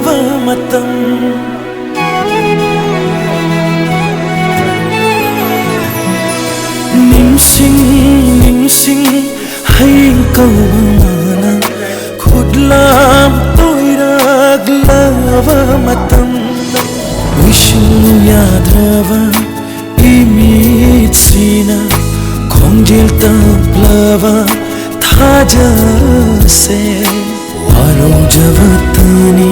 मतम निंसिंग हयें कौबमाना खुदलाम तोइराग्लावा मतम विष्णु याद्रावा इमित्सिना खोंजेल तप्लावा थाजसे वारो जवतनी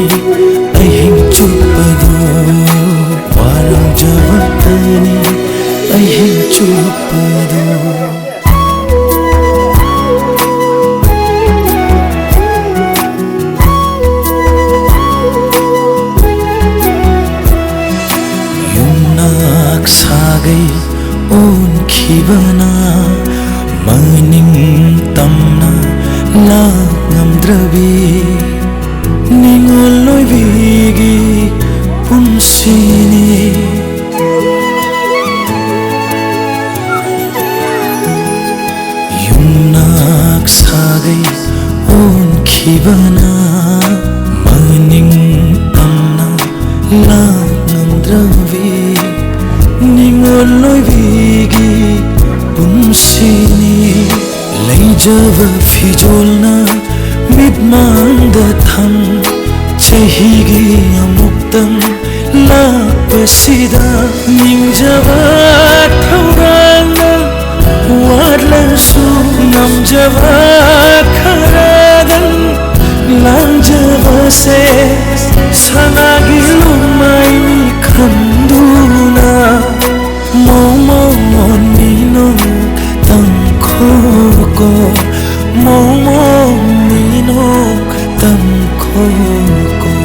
अहिं चुप्पदो वारो जवतनी अहिं चुप्पदो युमनाक सागै ओनखिबना मनिं तमना लांगमद्रबी निंगोल लोइबिगी पुंसिनी युमनाक सागै ओनखिबना मनिं तमना लांगमद्रबी निंगोल लोइबिगी पुंसिनी लैजब फिजोलना मिटमांग थम चहिगी अमुक्तम लापसिदा निंजब थौरांगा वारलसु नमजब खरागन लांजब से सनागी लुमाइनी खंदुना मोमो नीनो तंखोको मोमो नीनो तंखोको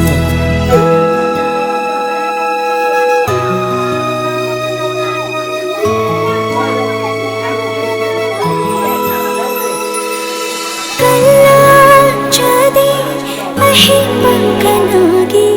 कल्ला चदी अहि पंकनागी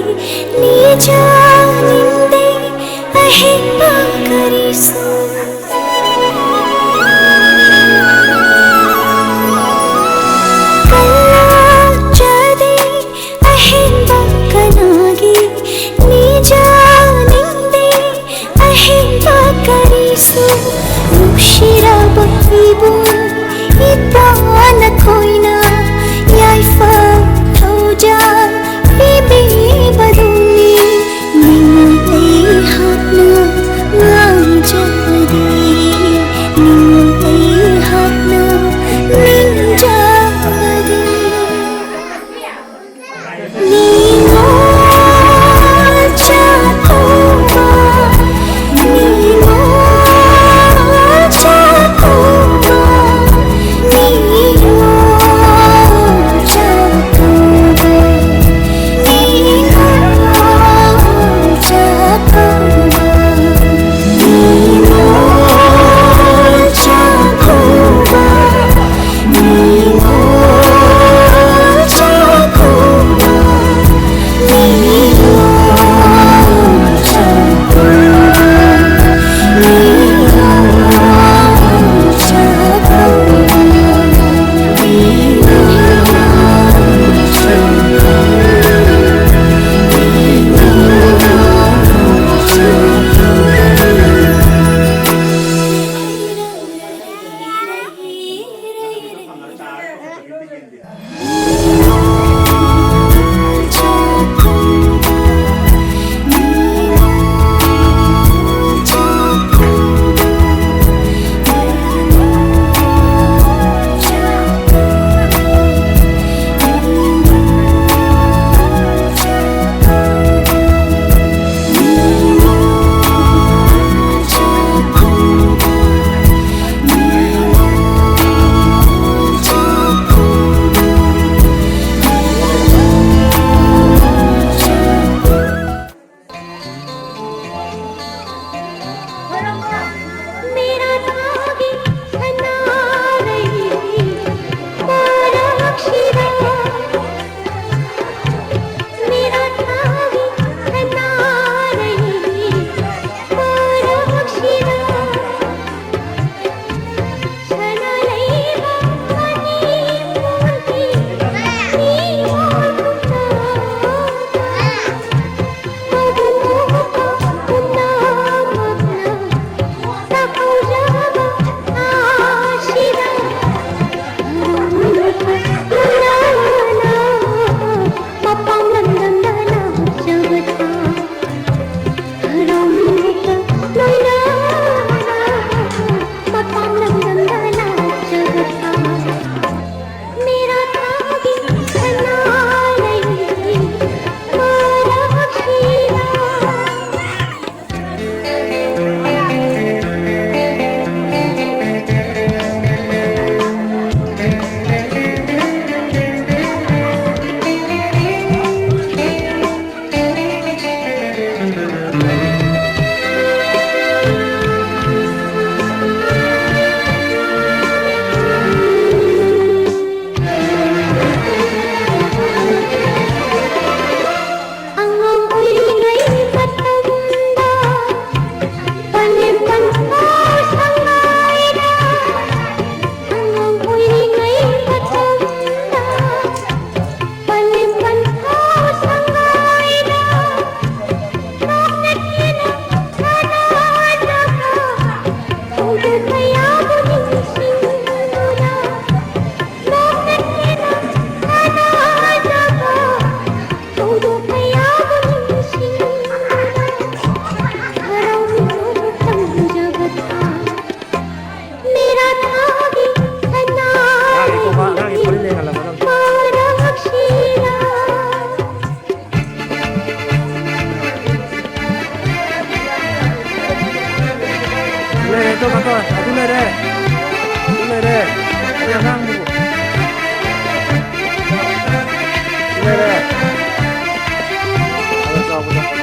ตัวมาก่อนเอาที่เลยได้ที่เลยได้ยังนั่งอยู่ที่เลยได้เอาจอบไปเลย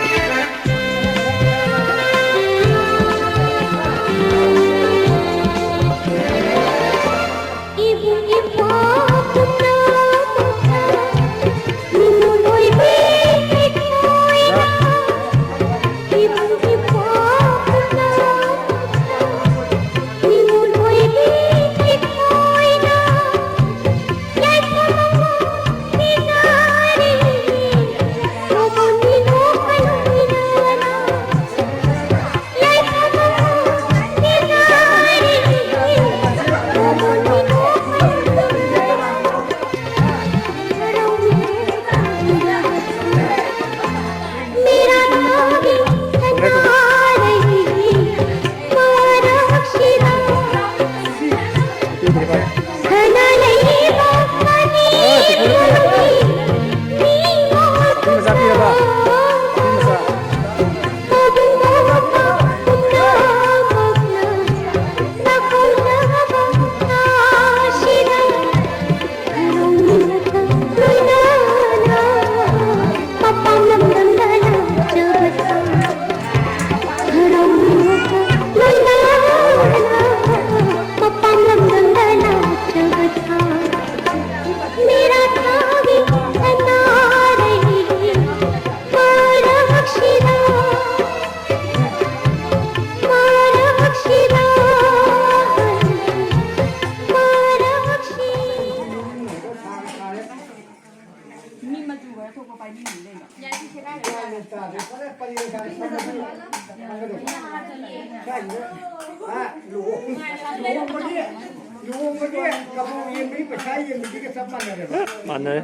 มันเลย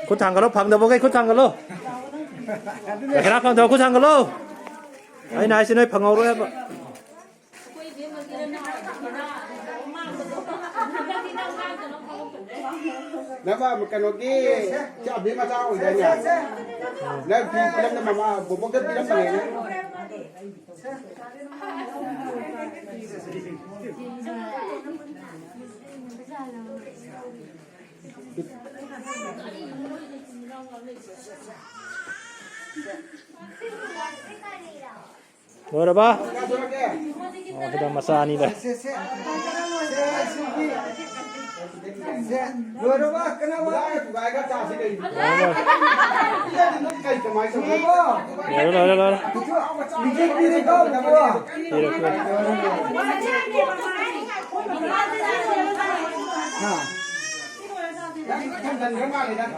คุณทางกันแล้วพังเดี๋ยวบอกให้คุณทางกันแล้วแต่ขณะพังเดี๋ยวคุณทางกันแล้วไอ้นายสินายพังเอาด้วยปะแล้วว่ามันกันวันนี้จะเอาพี่มาเจ้าอย่างเงี้ยแล้วพี่เล่นมาผมบอกกันพี่เล่นมาเลยนะBerapa? Oh, sudah masa ni dah. Berapa? Kenapa? Baiklah tak sih ni. Kita kemai semua. Ya, dah. Bijak diri kau, kenapa? Nah. Kan dan kemana dah?